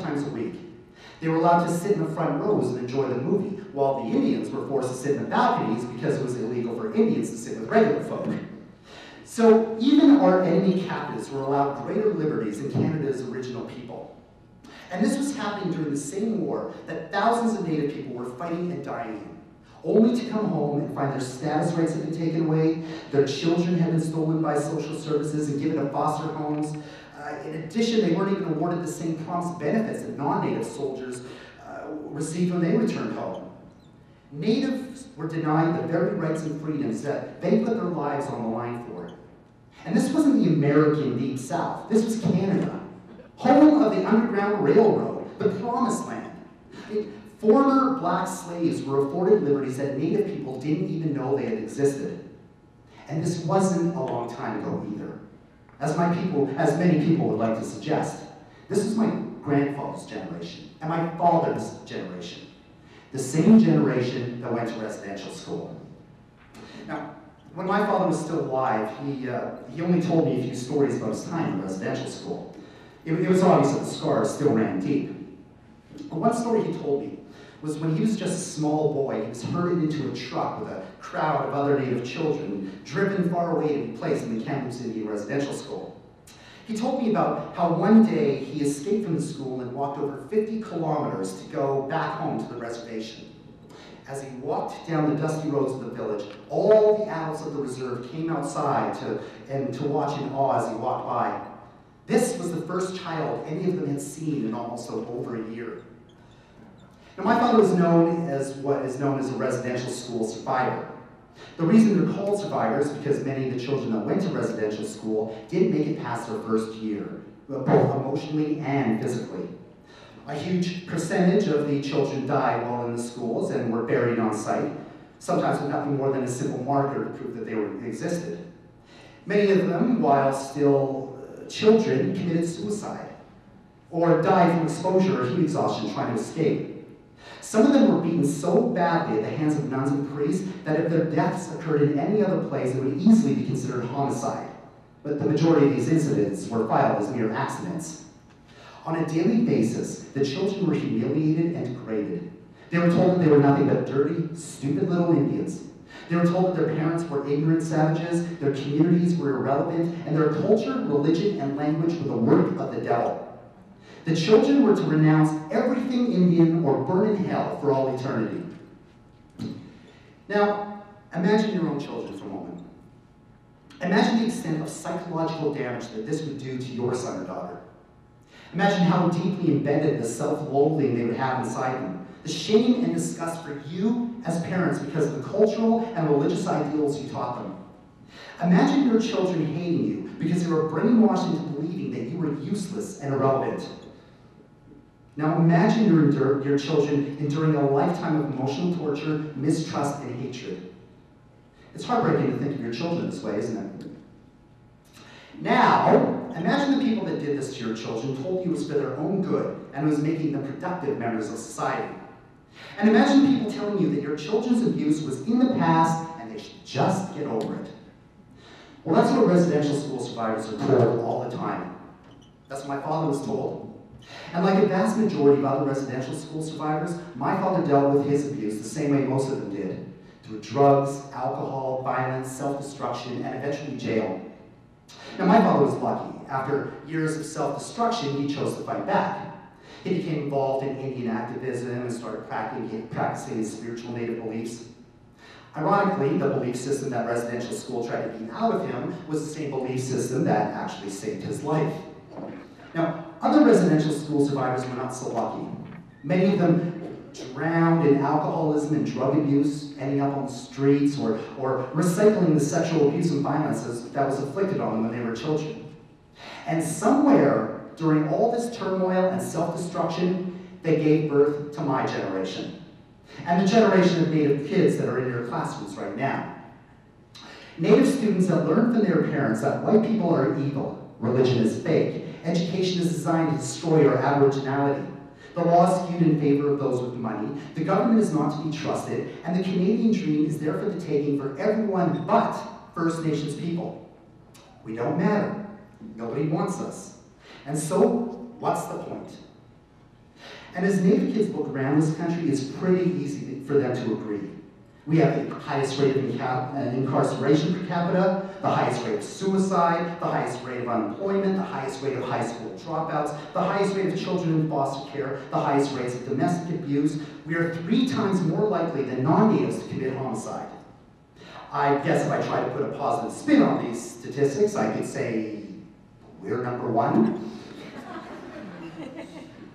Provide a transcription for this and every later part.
times a week. They were allowed to sit in the front rows and enjoy the movie, while the Indians were forced to sit in the balconies because it was illegal for Indians to sit with regular folk. So even our enemy captives were allowed greater liberties than Canada's original people. And this was happening during the same war that thousands of Native people were fighting and dying in, only to come home and find their status rights had been taken away, their children had been stolen by social services and given to foster homes. In addition, they weren't even awarded the same promised benefits that non-Native soldiers received when they returned home. Natives were denied the very rights and freedoms that they put their lives on the line for. And this wasn't the American Deep South. This was Canada, home of the Underground Railroad, the Promised Land. Former black slaves were afforded liberties that Native people didn't even know they had existed. And this wasn't a long time ago either. As many people would like to suggest, this was my grandfather's generation and my father's generation. The same generation that went to residential school. Now, when my father was still alive, he only told me a few stories about his time in residential school. It was obvious that the scars still ran deep. But one story he told me was when he was just a small boy, he was herded into a truck with a crowd of other Native children, driven far away to be placed in the Kamloops Indian residential school. He told me about how one day he escaped from the school and walked over 50 kilometers to go back home to the reservation. As he walked down the dusty roads of the village, all the adults of the reserve came outside to watch in awe as he walked by. This was the first child any of them had seen in almost over a year. Now, my father was known as what is known as a residential school survivor. The reason they're called survivors is because many of the children that went to residential school didn't make it past their first year, both emotionally and physically. A huge percentage of the children died while in the schools and were buried on site, sometimes with nothing more than a simple marker to prove that they existed. Many of them, while still children, committed suicide or died from exposure or heat exhaustion trying to escape. Some of them were beaten so badly at the hands of nuns and priests that if their deaths occurred in any other place, it would easily be considered homicide. But the majority of these incidents were filed as mere accidents. On a daily basis, the children were humiliated and degraded. They were told that they were nothing but dirty, stupid little Indians. They were told that their parents were ignorant savages, their communities were irrelevant, and their culture, religion, and language were the work of the devil. The children were to renounce everything Indian or burn in hell for all eternity. Now, imagine your own children for a moment. Imagine the extent of psychological damage that this would do to your son or daughter. Imagine how deeply embedded the self-loathing they would have inside them, the shame and disgust for you as parents because of the cultural and religious ideals you taught them. Imagine your children hating you because they were brainwashed into believing that you were useless and irrelevant. Now imagine your children enduring a lifetime of emotional torture, mistrust, and hatred. It's heartbreaking to think of your children this way, isn't it? Now, imagine the people that did this to your children told you it was for their own good and was making them productive members of society. And imagine people telling you that your children's abuse was in the past and they should just get over it. Well, that's what residential school survivors are told all the time. That's what my father was told. And like a vast majority of other residential school survivors, my father dealt with his abuse the same way most of them did, through drugs, alcohol, violence, self-destruction, and eventually jail. Now, my father was lucky. After years of self-destruction, he chose to fight back. He became involved in Indian activism and started practicing his spiritual Native beliefs. Ironically, the belief system that residential school tried to keep out of him was the same belief system that actually saved his life. Now, other residential school survivors were not so lucky. Many of them drowned in alcoholism and drug abuse, ending up on the streets or recycling the sexual abuse and violence that was inflicted on them when they were children. And somewhere during all this turmoil and self-destruction, they gave birth to my generation. And the generation of Native kids that are in your classrooms right now. Native students that learned from their parents that white people are evil, religion is fake, education is designed to destroy our aboriginality. The law is skewed in favor of those with money, the government is not to be trusted, and the Canadian dream is there for the taking for everyone but First Nations people. We don't matter. Nobody wants us. And so, what's the point? And as Native kids look around this country, it's pretty easy for them to agree. We have the highest rate of incarceration per capita, the highest rate of suicide, the highest rate of unemployment, the highest rate of high school dropouts, the highest rate of children in foster care, the highest rates of domestic abuse. We are 3 times more likely than non-natives to commit homicide. I guess if I try to put a positive spin on these statistics, I could say we're number 1.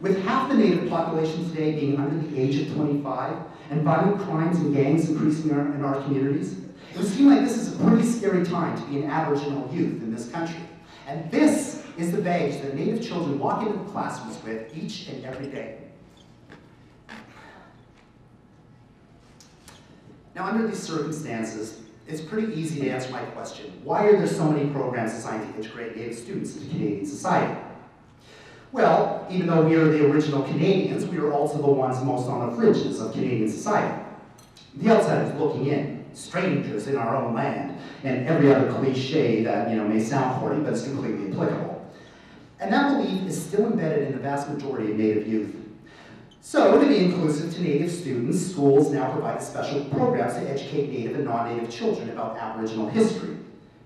With half the Native population today being under the age of 25, and violent crimes and gangs increasing in our communities, it would seem like this is a pretty scary time to be an Aboriginal youth in this country. And this is the baggage that Native children walk into the classrooms with each and every day. Now, under these circumstances, it's pretty easy to answer my question: why are there so many programs designed to integrate Native students into Canadian society? Well, even though we are the original Canadians, we are also the ones most on the fringes of Canadian society. The outsiders looking in, strangers in our own land, and every other cliche that may sound corny, but it's completely applicable. And that belief is still embedded in the vast majority of Native youth. So, to be inclusive to Native students, schools now provide special programs to educate Native and non-Native children about Aboriginal history.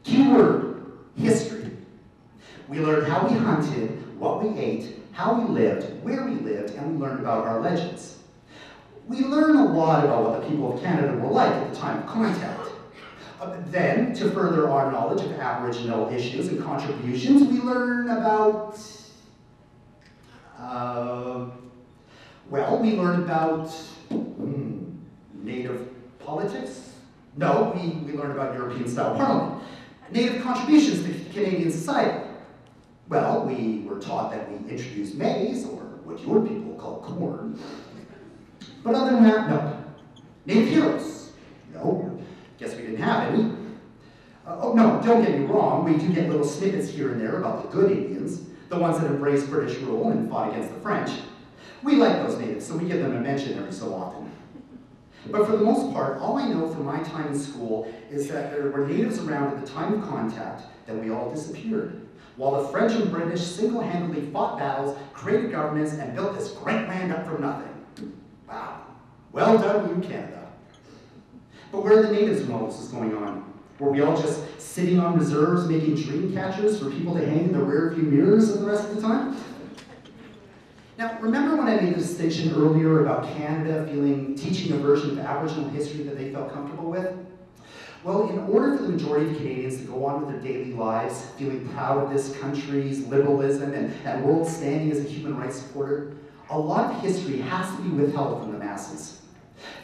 Keyword: history. We learn how we hunted, what we ate, how we lived, where we lived, and we learned about our legends. We learn a lot about what the people of Canada were like at the time of contact. Then, to further our knowledge of Aboriginal issues and contributions, we learn about, we learn about Native politics? No, we learned about European-style parliament. Native contributions to Canadian society. Well, we were taught that we introduced maize, or what your people call corn. But other than that, no. Native heroes? No. Guess we didn't have any. Oh no, don't get me wrong, we do get little snippets here and there about the good Indians, the ones that embraced British rule and fought against the French. We like those natives, so we give them a mention every so often. But for the most part, all I know from my time in school is that there were natives around at the time of contact, then we all disappeared, while the French and British single-handedly fought battles, created governments, and built this great land up from nothing. Wow. Well done, you Canada. But where are the natives when all this is going on? Were we all just sitting on reserves making dream catchers for people to hang in the rearview mirrors the rest of the time? Now, remember when I made the distinction earlier about Canada teaching a version of Aboriginal history that they felt comfortable with? Well, in order for the majority of Canadians to go on with their daily lives, feeling proud of this country's liberalism and world standing as a human rights supporter, a lot of history has to be withheld from the masses.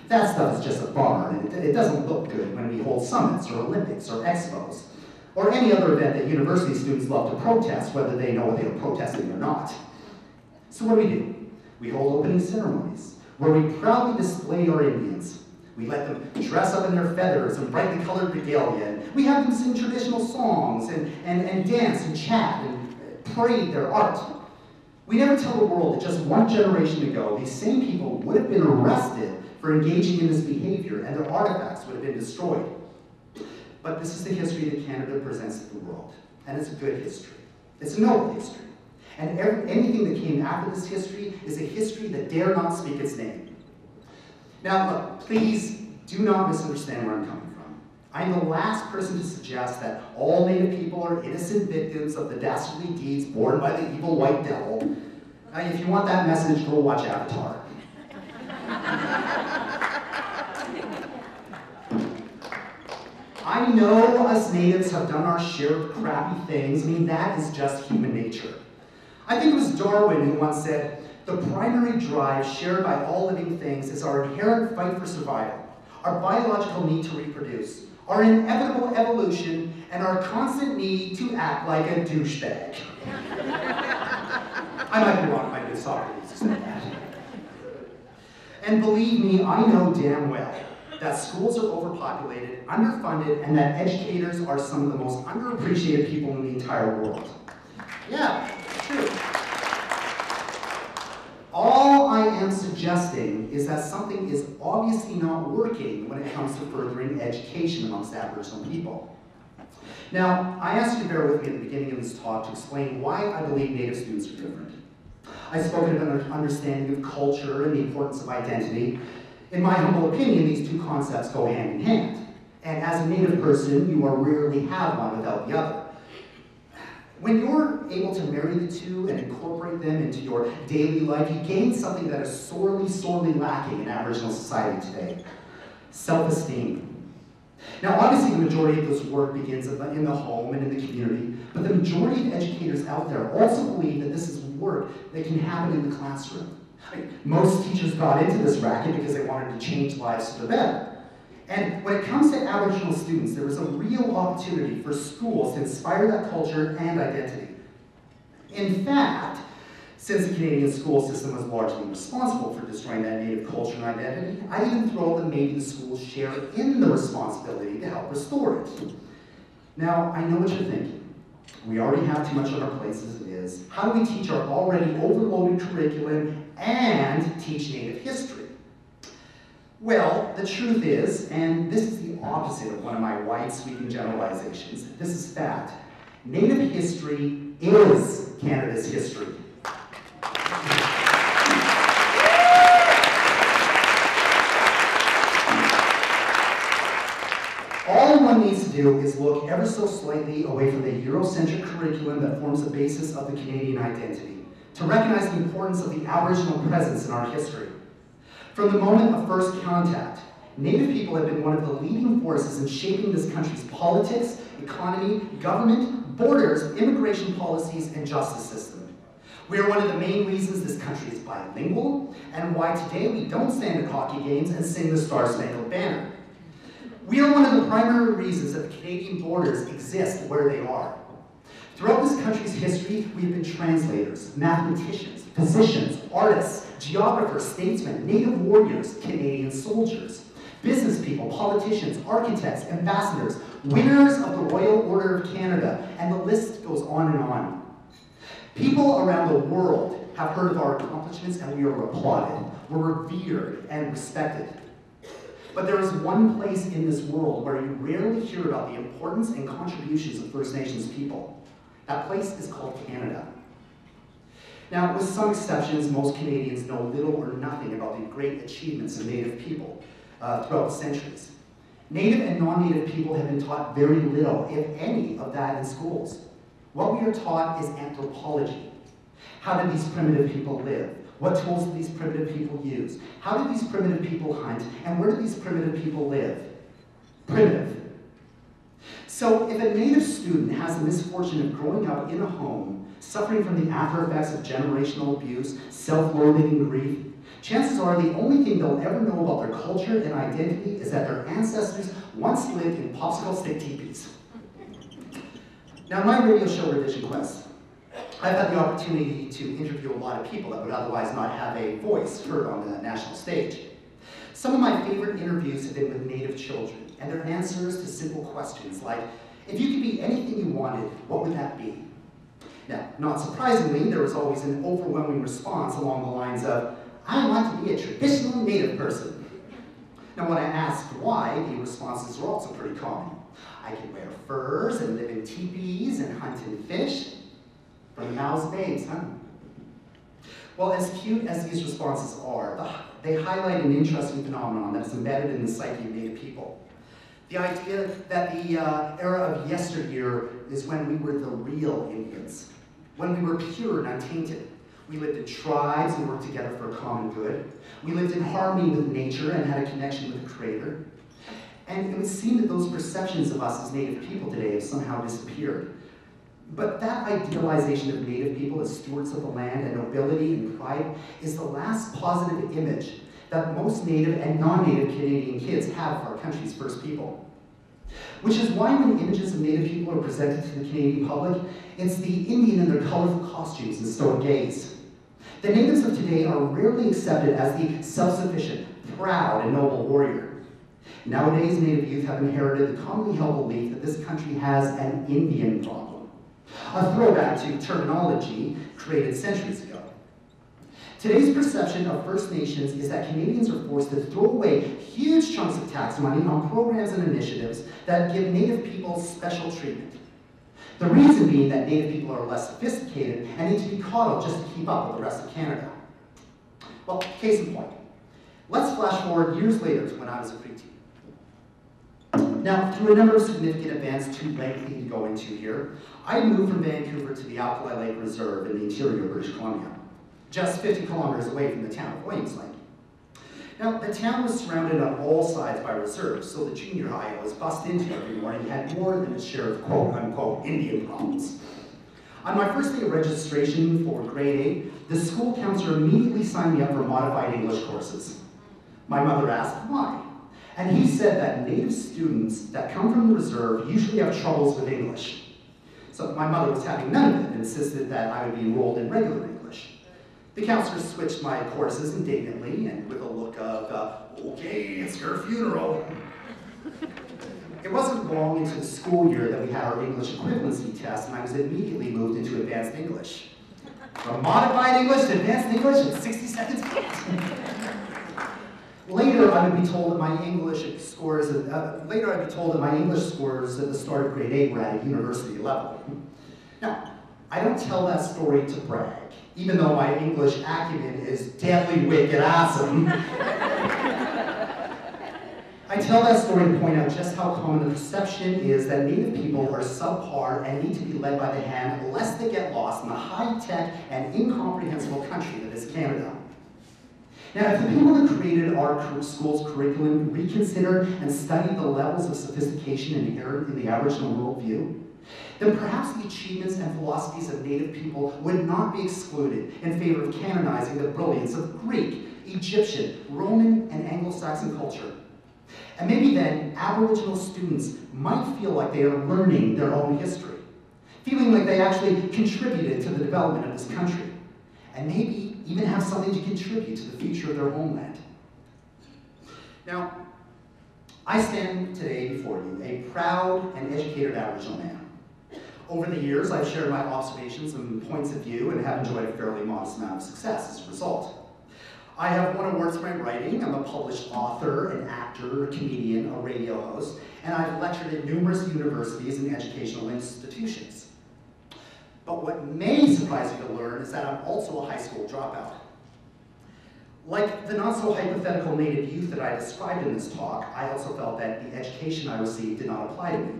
That stuff is just a bummer, and it doesn't look good when we hold summits or Olympics or expos, or any other event that university students love to protest, whether they know what they are protesting or not. So what do? We hold opening ceremonies, where we proudly display our Indians. We let them dress up in their feathers and brightly colored regalia, and we have them sing traditional songs and dance and chat and parade their art. We never tell the world that just one generation ago, these same people would have been arrested for engaging in this behavior, and their artifacts would have been destroyed. But this is the history that Canada presents to the world, and it's a good history. It's a noble history. And anything that came after this history is a history that dare not speak its name. Now, look, please do not misunderstand where I'm coming from. I'm the last person to suggest that all Native people are innocent victims of the dastardly deeds borne by the evil white devil. If you want that message, go watch Avatar. I know us Natives have done our share of crappy things. I mean, that is just human nature. I think it was Darwin who once said, "The primary drive shared by all living things is our inherent fight for survival, our biological need to reproduce, our inevitable evolution, and our constant need to act like a douchebag." I might be wrong, I might be Socrates who said that. And believe me, I know damn well that schools are overpopulated, underfunded, and that educators are some of the most underappreciated people in the entire world. Yeah, true. All I am suggesting is that something is obviously not working when it comes to furthering education amongst Aboriginal people. Now, I asked you to bear with me at the beginning of this talk to explain why I believe Native students are different. I've spoken of an understanding of culture and the importance of identity. In my humble opinion, these two concepts go hand in hand. And as a Native person, you will rarely have one without the other. When you're able to marry the two and incorporate them into your daily life, you gain something that is sorely, sorely lacking in Aboriginal society today: self-esteem. Now, obviously, the majority of this work begins in the home and in the community, but the majority of educators out there also believe that this is work that can happen in the classroom. Most teachers got into this racket because they wanted to change lives for the better. And when it comes to Aboriginal students, there was a real opportunity for schools to inspire that culture and identity. In fact, since the Canadian school system was largely responsible for destroying that Native culture and identity, I even throw that maybe the schools share in the responsibility to help restore it. Now, I know what you're thinking. We already have too much on our plates as it is. How do we teach our already overloaded curriculum and teach Native history? Well, the truth is, and this is the opposite of one of my wide sweeping generalizations, this is fact: Native history is Canada's history. All one needs to do is look ever so slightly away from the Eurocentric curriculum that forms the basis of the Canadian identity to recognize the importance of the Aboriginal presence in our history. From the moment of first contact, Native people have been one of the leading forces in shaping this country's politics, economy, government, borders, immigration policies, and justice system. We are one of the main reasons this country is bilingual, and why today we don't stand at hockey games and sing the Star-Spangled Banner. We are one of the primary reasons that the Canadian borders exist where they are. Throughout this country's history, we have been translators, mathematicians, physicians, artists, geographers, statesmen, Native warriors, Canadian soldiers, business people, politicians, architects, ambassadors, winners of the Royal Order of Canada, and the list goes on and on. People around the world have heard of our accomplishments, and we are applauded. We're revered and respected. But there is one place in this world where you rarely hear about the importance and contributions of First Nations people. That place is called Canada. Now, with some exceptions, most Canadians know little or nothing about the great achievements of Native people throughout the centuries. Native and non-Native people have been taught very little, if any, of that in schools. What we are taught is anthropology. How did these primitive people live? What tools did these primitive people use? How did these primitive people hunt? And where did these primitive people live? Primitive. So if a Native student has the misfortune of growing up in a home, suffering from the after effects of generational abuse, self-loathing, and grief, chances are the only thing they'll ever know about their culture and identity is that their ancestors once lived in popsicle stick teepees. Now, in my radio show, Revision Quest, I've had the opportunity to interview a lot of people that would otherwise not have a voice heard on the national stage. Some of my favorite interviews have been with Native children, and their answers to simple questions like, if you could be anything you wanted, what would that be? Now, not surprisingly, there was always an overwhelming response along the lines of, I want to be a traditional Native person. Now, when I asked why, the responses were also pretty common. I could wear furs and live in teepees and hunt and fish. From the mouths of babes, huh? Well, as cute as these responses are, they highlight an interesting phenomenon that is embedded in the psyche of Native people. The idea that the era of yesteryear is when we were the real Indians, when we were pure and untainted. We lived in tribes and worked together for a common good. We lived in harmony with nature and had a connection with the Creator. And it would seem that those perceptions of us as Native people today have somehow disappeared. But that idealization of Native people as stewards of the land and nobility and pride is the last positive image that most Native and non-Native Canadian kids have of our country's first people. Which is why when images of Native people are presented to the Canadian public, it's the Indian in their colorful costumes and stoic gaze. The Natives of today are rarely accepted as the self-sufficient, proud, and noble warrior. Nowadays, Native youth have inherited the commonly held belief that this country has an Indian problem, a throwback to terminology created centuries ago. Today's perception of First Nations is that Canadians are forced to throw away huge chunks of tax money on programs and initiatives that give Native people special treatment. The reason being that Native people are less sophisticated and need to be coddled just to keep up with the rest of Canada. Well, case in point. Let's flash forward years later to when I was a preteen. Now, through a number of significant events too lengthy to go into here, I moved from Vancouver to the Alkali Lake Reserve in the interior of British Columbia, just 50 kilometers away from the town of Williams Lake. Now, the town was surrounded on all sides by reserves, so the junior high I was bussed into every morning had more than its share of quote-unquote Indian problems. On my first day of registration for grade 8, the school counselor immediately signed me up for modified English courses. My mother asked why, and he said that Native students that come from the reserve usually have troubles with English. So my mother was having none of it and insisted that I would be enrolled in regular English. The counselor switched my courses indignantly and with a look of, okay, it's your funeral. It wasn't long into the school year that we had our English equivalency test, and I was immediately moved into advanced English. From modified English to advanced English in 60 seconds flat. Later, I would be told that my English scores at the start of grade 8 were at a university level. Now, I don't tell that story to brag, even though my English acumen is deadly wicked awesome. I tell that story to point out just how common the perception is that Native people are subpar and need to be led by the hand lest they get lost in the high-tech and incomprehensible country that is Canada. Now, if the people that created our school's curriculum reconsider and study the levels of sophistication inherent in the Aboriginal worldview, then perhaps the achievements and philosophies of Native people would not be excluded in favor of canonizing the brilliance of Greek, Egyptian, Roman, and Anglo-Saxon culture. And maybe then, Aboriginal students might feel like they are learning their own history, feeling like they actually contributed to the development of this country, and maybe even have something to contribute to the future of their homeland. Now, I stand today before you, a proud and educated Aboriginal man. Over the years, I've shared my observations and points of view and have enjoyed a fairly modest amount of success as a result. I have won awards for my writing. I'm a published author, an actor, a comedian, a radio host, and I've lectured at numerous universities and educational institutions. But what may surprise you to learn is that I'm also a high school dropout. Like the not-so-hypothetical Native youth that I described in this talk, I also felt that the education I received did not apply to me.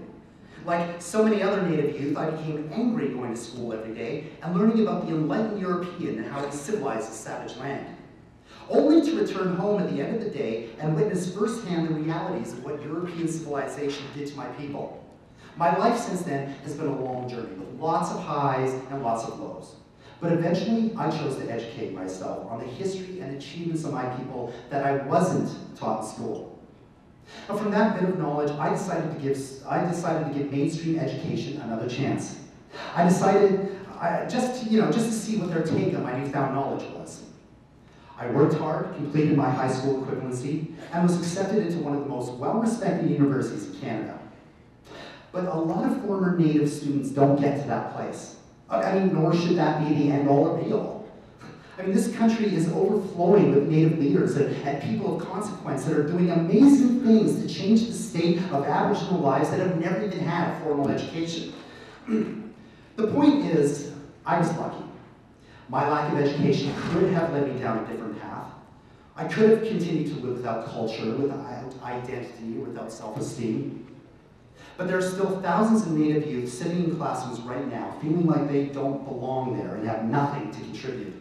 Like so many other Native youth, I became angry going to school every day and learning about the enlightened European and how he civilized a savage land, only to return home at the end of the day and witness firsthand the realities of what European civilization did to my people. My life since then has been a long journey with lots of highs and lots of lows. But eventually, I chose to educate myself on the history and achievements of my people that I wasn't taught in school. Now, from that bit of knowledge, I decided to give mainstream education another chance. I decided just to see what their take on my newfound knowledge was. I worked hard, completed my high school equivalency, and was accepted into one of the most well-respected universities in Canada. But a lot of former Native students don't get to that place. Nor should that be the end-all or be-all. This country is overflowing with Native leaders and people of consequence that are doing amazing things to change the state of Aboriginal lives that have never even had a formal education. The point is, I was lucky. My lack of education could have led me down a different path. I could have continued to live without culture, without identity, or without self-esteem. But there are still thousands of Native youth sitting in classrooms right now feeling like they don't belong there and have nothing to contribute.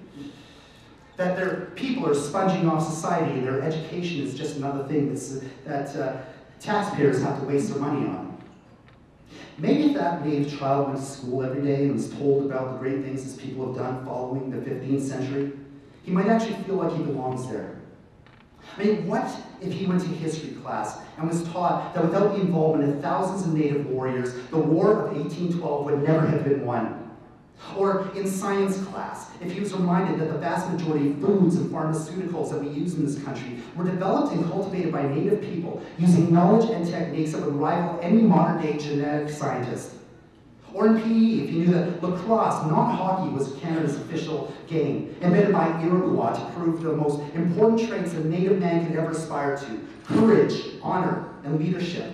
That their people are sponging off society and their education is just another thing that taxpayers have to waste their money on. Maybe if that Native child went to school every day and was told about the great things his people have done following the 15th century, he might actually feel like he belongs there. What if he went to history class and was taught that without the involvement of thousands of Native warriors, the War of 1812 would never have been won? Or in science class, if he was reminded that the vast majority of foods and pharmaceuticals that we use in this country were developed and cultivated by Native people using knowledge and techniques that would rival any modern-day genetic scientist. Or in PE, if you knew that lacrosse, not hockey, was Canada's official game, invented by Iroquois to prove the most important traits a Native man could ever aspire to: courage, honor, and leadership.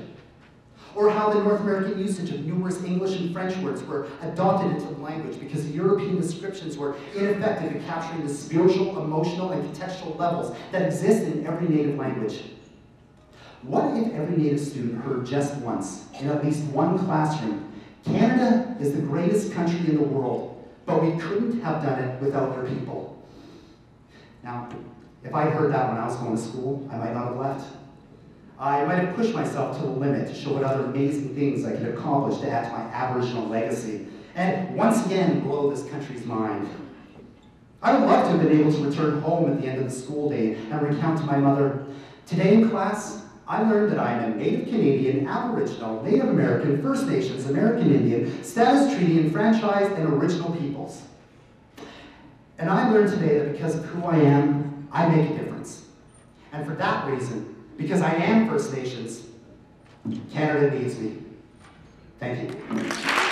or how the North American usage of numerous English and French words were adopted into the language because European descriptions were ineffective in capturing the spiritual, emotional, and contextual levels that exist in every native language. What if every native student heard just once, in at least one classroom, Canada is the greatest country in the world, but we couldn't have done it without your people? Now, if I'd heard that when I was going to school, I might not have left. I might have pushed myself to the limit to show what other amazing things I could accomplish to add to my Aboriginal legacy, and once again blow this country's mind. I would love to have been able to return home at the end of the school day and recount to my mother, "Today in class, I learned that I am a Native Canadian, Aboriginal, Native American, First Nations, American Indian, Status Treaty Enfranchised, and Original Peoples. And I learned today that because of who I am, I make a difference. And for that reason, because I am First Nations, Canada needs me." Thank you.